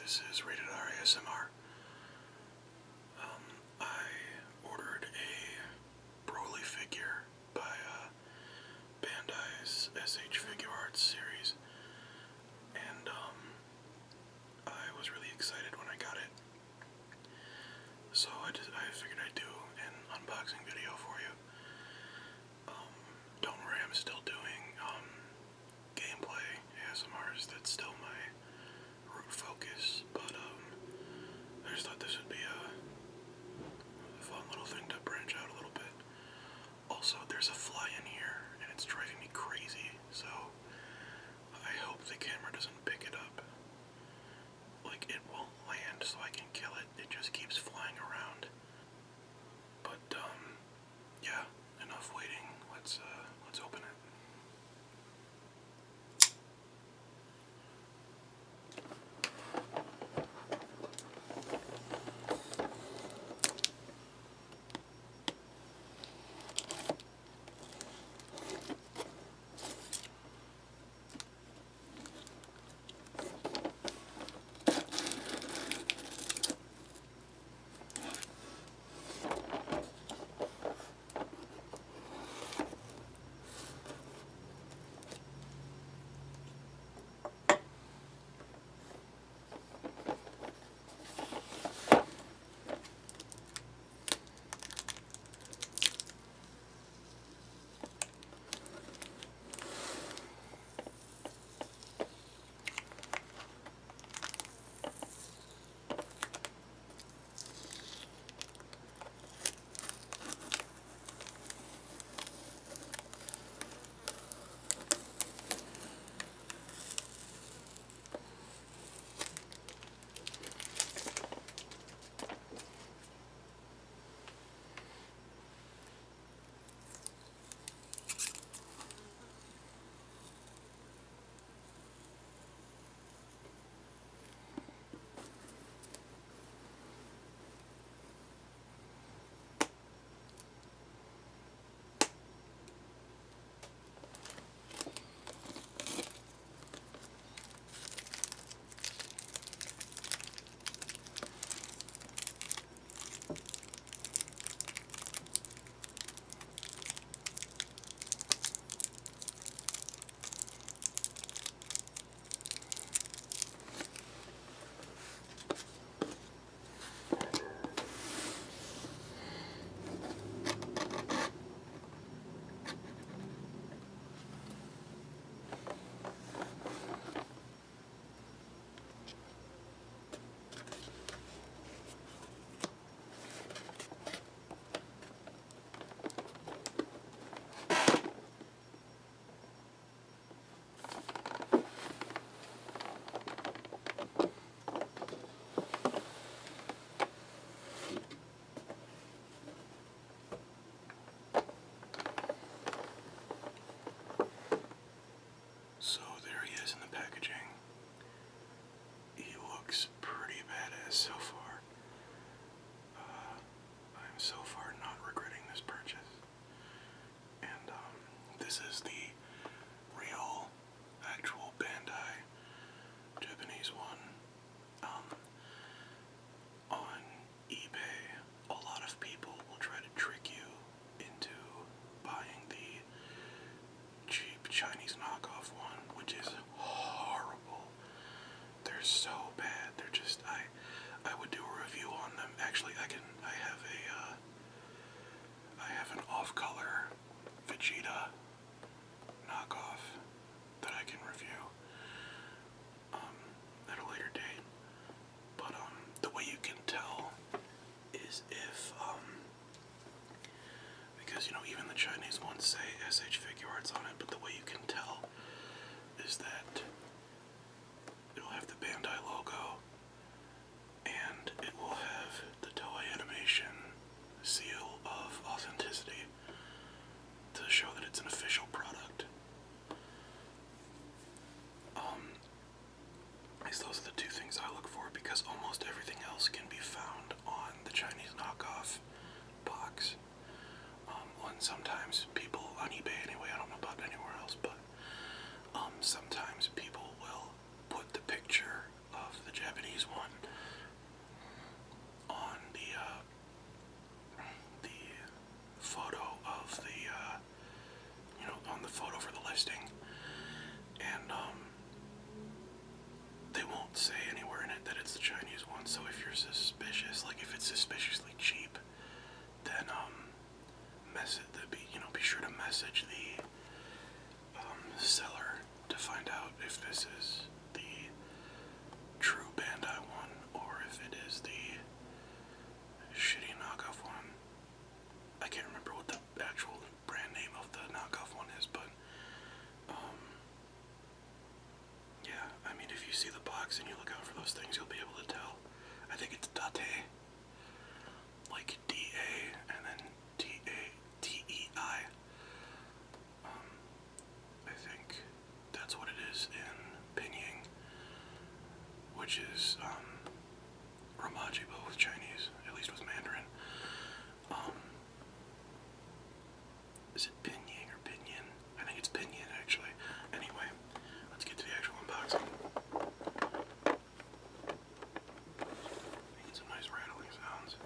This is Rated R ASMR. I ordered a Broly figure by Bandai's SH Figuarts series, and I was really excited when I got it. So I figured I'd do an unboxing video for you. Don't worry, I'm still doing gameplay ASMRs. That's still my root focus, but find out if this is the true Bandai one or if it is the shitty knockoff one. I can't remember what the actual brand name of the knockoff one is, but yeah, I mean, if you see the box and you look out for those things, you'll be able to tell. I think it's Date, like D-A and then T-A-T-E-I. I think that's what it is in Pinyin, which is Romaji, but with Chinese, at least with Mandarin. Is it Pinyin or Pinyin? I think it's Pinyin, actually. Anyway, let's get to the actual unboxing. Making some nice rattling sounds.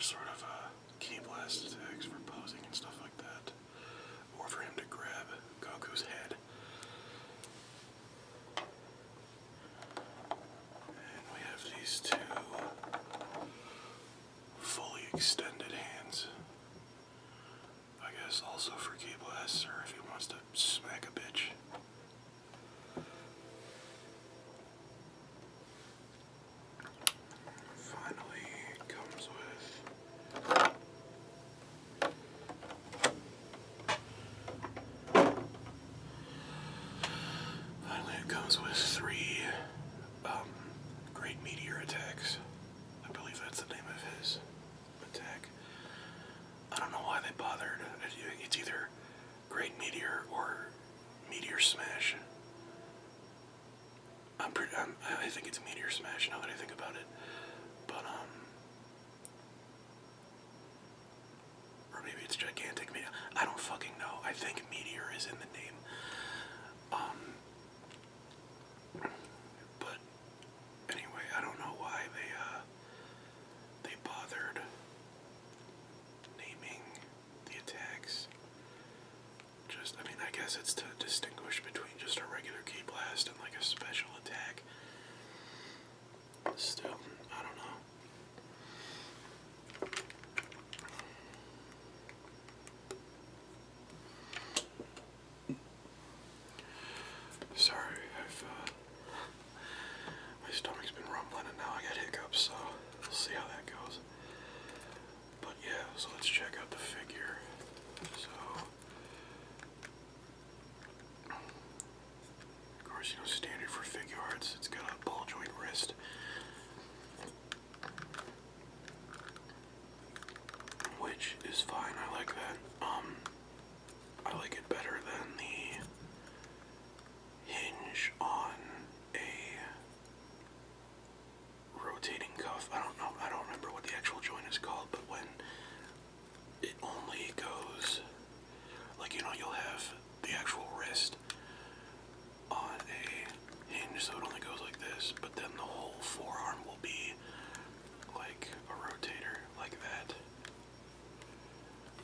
sort of key blast attacks for posing and stuff like that, or for him to grab Goku's head. And we have these two fully extended hands. I guess also for key blasts, or if he wants to smack a bitch. Finally, it comes with three great meteor attacks. I believe that's the name of his attack. I don't know why they bothered. It's either Great Meteor or Meteor Smash. I think it's Meteor Smash now that I think about it. But, or maybe it's Gigantic Meteor. I don't fucking know. I think Meteor is in the name. But anyway, I don't know why they bothered naming the attacks. I mean, I guess it's to distinguish between just a regular key blast and like a special attack. Still, I don't know. Sorry, my stomach's been rumbling and now I got hiccups, so we'll see how that goes. But yeah, so let's check out the figure. So, of course, standard for Figuarts, it's got a ball joint wrist. Which is fine, I like that. I like it better than the hinge on a rotating cuff. I don't remember what the actual joint is called, but when it only goes, like, you'll have the actual wrist on a hinge, so it only goes like this, but then the whole forearm will be like a rotator, like that.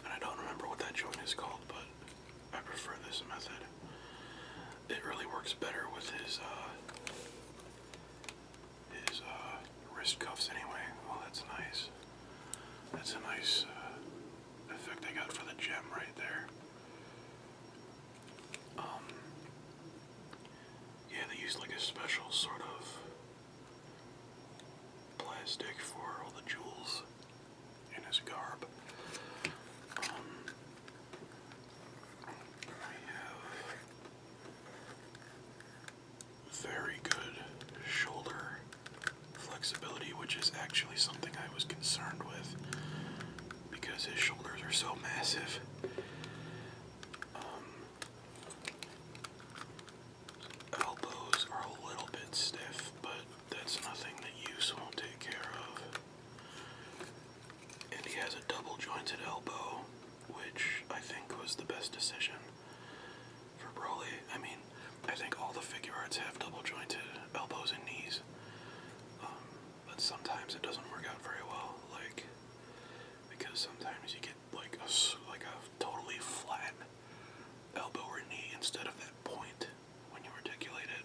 And I don't remember what that joint is called, but I prefer this method. It really works better with his wrist cuffs anyway. Well, that's nice. That's a nice effect I got for the gem right there. Yeah, they used like a special sort of plastic for all the jewels in his garb. We have very good shoulder flexibility, which is actually something I was concerned with because his shoulders are so massive. Elbows are a little bit stiff, but that's nothing that use won't take care of. And he has a double jointed elbow, which I think was the best decision for Broly. I mean, I think all the Figuarts have double jointed elbows and knees, but sometimes it doesn't work out very well, because sometimes you get like a totally flat elbow or knee instead of that point when you articulate it.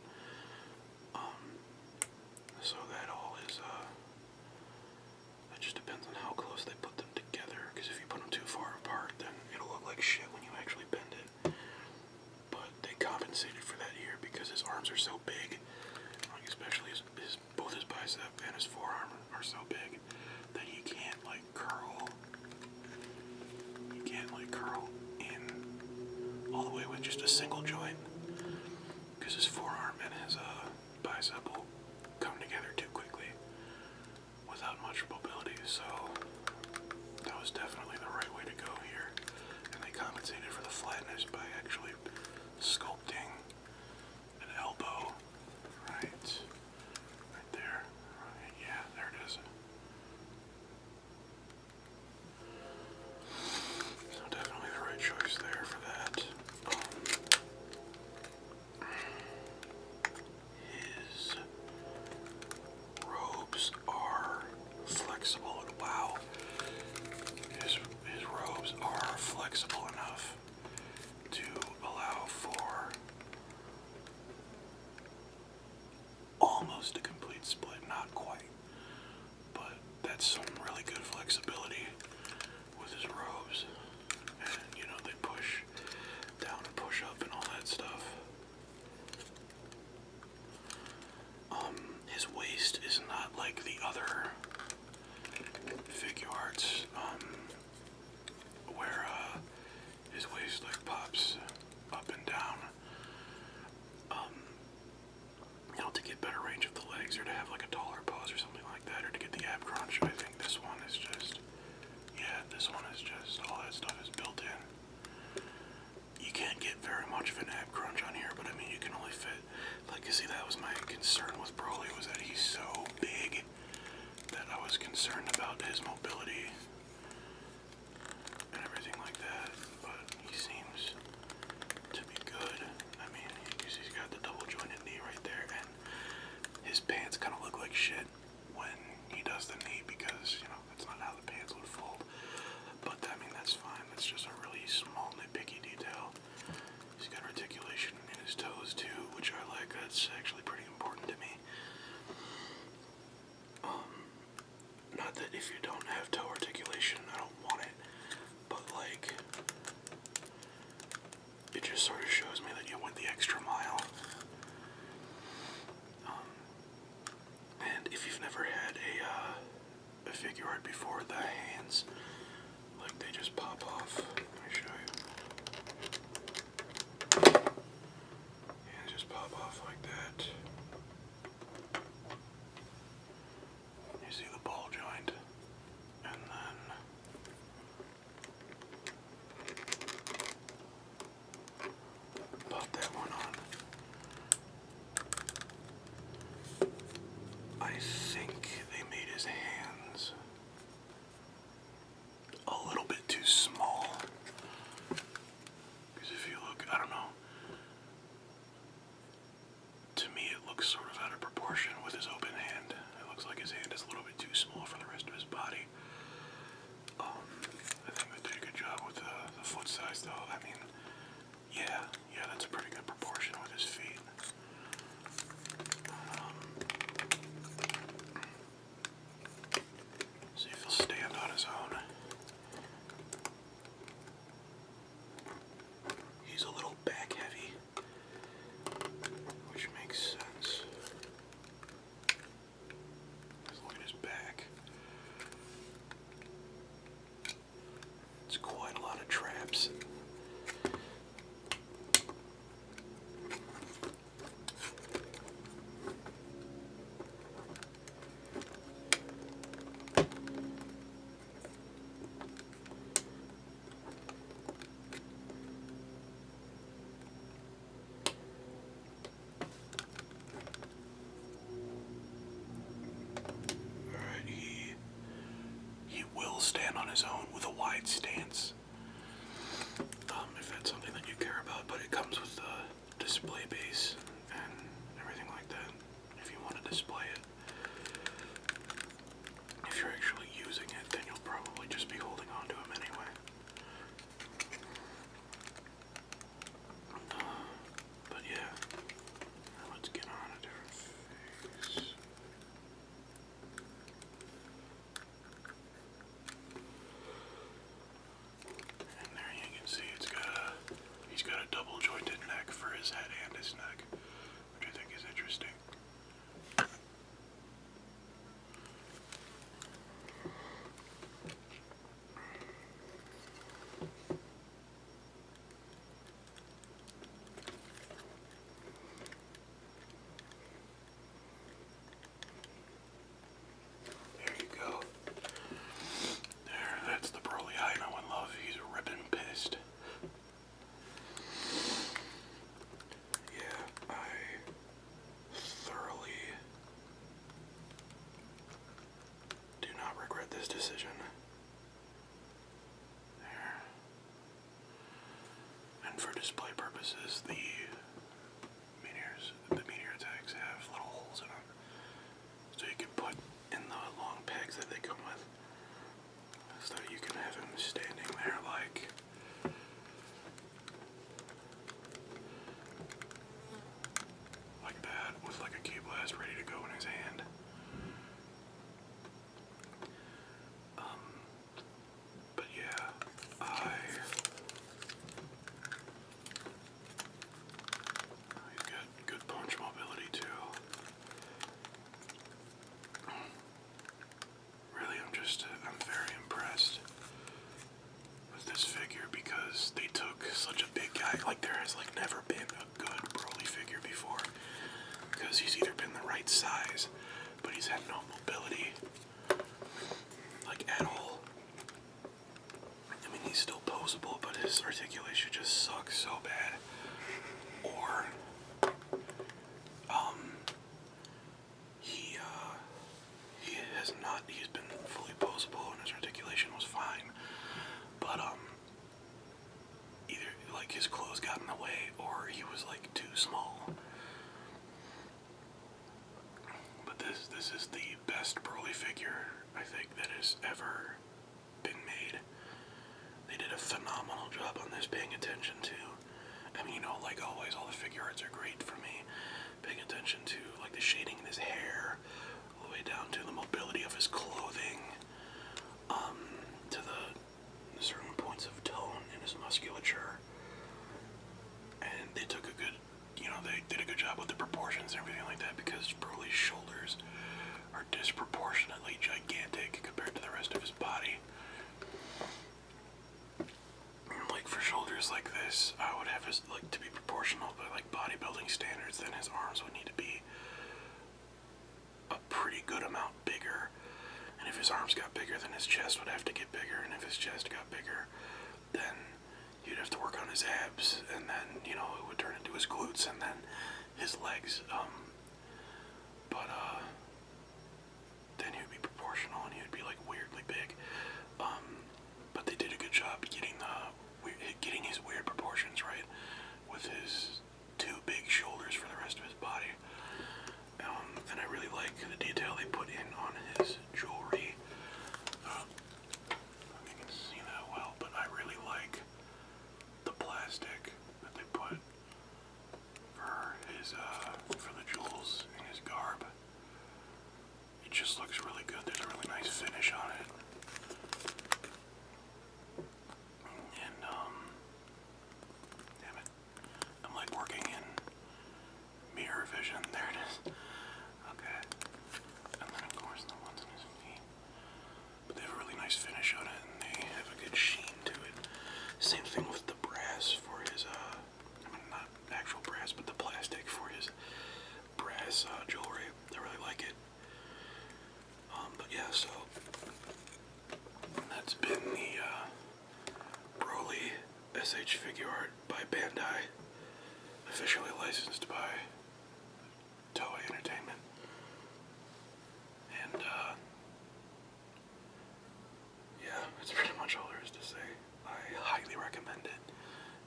So that all is, it just depends on how close they put them together, because if you put them too far apart, then it'll look like shit when you actually bend it. But they compensated for that here because his arms are so big, like especially both his bicep and his forearm are so big that he can't like curl. He can't like curl in all the way with just a single joint, because his forearm and his bicep will come together too quickly without much mobility. So that was definitely the right way to go here, and they compensated for the flatness by actually sculpting an elbow right there. Right, yeah, there it is. So definitely the right choice there for that. His robes are flexible, and wow, flexible enough to allow for almost a complete split, not quite, but that's some really good flexibility with his robes. And you know, they push down and push up and all that stuff. His waist is not like the other Figuarts, where his waist like pops up and down. You know, to get better range of the legs, or to have like a taller pose or something like that, or to get the ab crunch. I think this one is just, yeah, this one is just, all that stuff is built in. You can't get very much of an ab crunch on here, but I mean, you can only fit, like, you see, that was my concern with Broly, was that he's so big that I was concerned about his mobility and everything like that, but he seems to be good. I mean, he's got the double jointed knee right there, and his pants kind of look like shit when he does the knee, because, you know, that's not how the pants would fold. But, I mean, that's fine. That's just a really small, nitpicky detail. He's got articulation in his toes, too, which I like. That's actually pretty important to me. Not that if you don't have toe articulation, I don't want it, but, like, it just sort of shows me that you went the extra mile. And if you've never had a Figuart before, the hands, like, they just pop off. Let me show you. Hands just pop off like that. You see the ball joint, and then pop that one on. I think they made his hands a little bit too small. Because if you look, I don't know. To me, it looks sort of out of proportion with his open hand. It looks like his hand is a little bit too small for the rest of his body. I think they did a good job with the foot size, though. I mean, yeah, that's a pretty good proportion with his feet. See if he'll stand on his own. He's a little back heavy, which makes sense. Let's look at his back. It's quite a lot of traps. Stand on his own with a wide stance, if that's something that you care about, but it comes with the display base and everything like that, if you want to display it. If you're actually using it, then you'll probably just be holding on to him anyway. But yeah, now let's get on a different face. He's got a double jointed neck for his head and his neck, which I think is interesting. There you go. There, that's the Broly I know and love. He's ripping pissed. This decision. There. And for display purposes, the meteor tags have little holes in them. So you can put in the long pegs that they come with. So you can have him standing there like ever been made. They did a phenomenal job on this, paying attention to, I mean, you know, like always, all the figure arts are great for me. Paying attention to, like, the shading in his hair, all the way down to the mobility of his clothing, to the certain points of tone in his musculature. And they took a good, you know, they did a good job with the proportions and everything like that, because Broly's shoulders are disproportionately gigantic compared to the rest of his body. Like, for shoulders like this, I would have his, like, to be proportional by, like, bodybuilding standards, then his arms would need to be a pretty good amount bigger. And if his arms got bigger, then his chest would have to get bigger, and if his chest got bigger, then you'd have to work on his abs, and then, you know, it would turn into his glutes, and then his legs, then he would be proportional, and he would be, like, weirdly big, but they did a good job getting his weird proportions right, with his two big shoulders for the rest of his body, and I really like the detail they put in on his jewelry. I don't know if you can see that well, but I really like the plastic that they put for his for the jewels in his garb. It just looks really good. There's a really nice finish on it. And damn it, I'm like working in mirror vision. There it is. Okay. And then of course the ones on his feet. But they have a really nice finish on it, and they have a good sheen to it. Same thing with the brass for his, I mean, not actual brass, but the plastic for his brass jewelry. I really like it. But yeah, so that's been the Broly SH Figuart by Bandai, officially licensed by Toei Entertainment. And yeah, that's pretty much all there is to say. I highly recommend it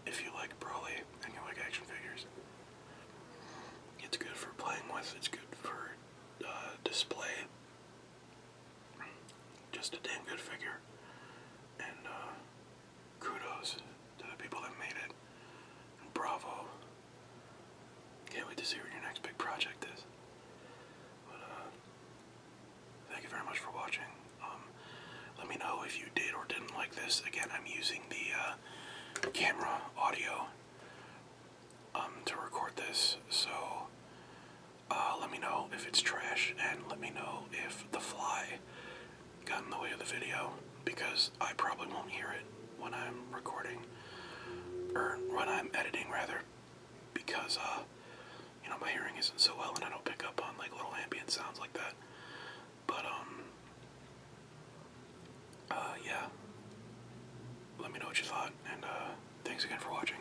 if you like Broly and you like action figures. It's good for playing with, it's good for display. Just a damn good figure. And kudos to the people that made it. And bravo. Can't wait to see what your next big project is. But thank you very much for watching. Let me know if you did or didn't like this. Again, I'm using the camera audio to record this, so let me know if it's trash, and let me know if the fly got in the way of the video, because I probably won't hear it when I'm recording, or when I'm editing rather, because you know, my hearing isn't so well and I don't pick up on like little ambient sounds like that. But yeah, let me know what you thought, and thanks again for watching.